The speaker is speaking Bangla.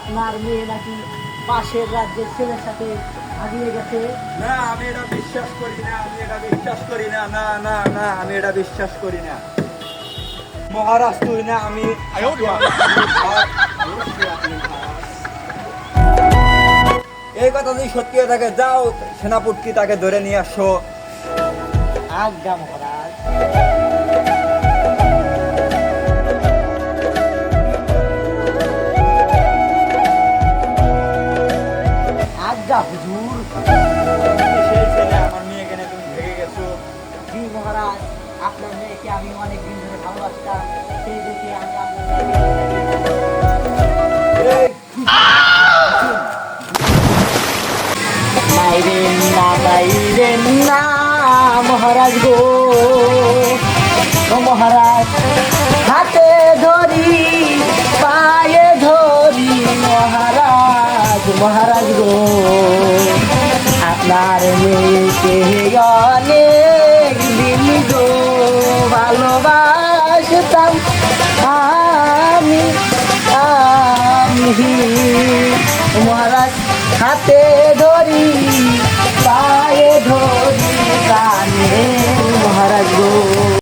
আপনার মেয়ে নাকি পাশের রাজ্যের ছেলের সাথে ভাগিয়ে গেছে। না, আমি এটা বিশ্বাস করি না, আমি এটা বিশ্বাস করি না, না না না, আমি এটা বিশ্বাস করি না। মহারাজ তুই না, আমি এই কথা যদি সত্যি হয়ে থাকে, যাও সেনাপতি তাকে ধরে নিয়ে আসো। আজ্ঞা মহারাজ। আজ্ঞা হুজুর। সেই ছেলে আমার মেয়েকে নিয়ে তুমি ভেগে গেছো। জি মহারাজ, আপনার মেয়েকে আমি অনেক দিন ধরে ভালোবাসতাম, সেই দেখে আমি আপনার মেয়েকে এই, মাইরেন না মহারাজ গো, ও মহারাজ হাতে ধরি পায়ে ধরি মহারাজ, মহারাজ গো আপনার মেয়েকে অনেক দিন গো ভালোবাসতাম আমি, মহারাজ হাতে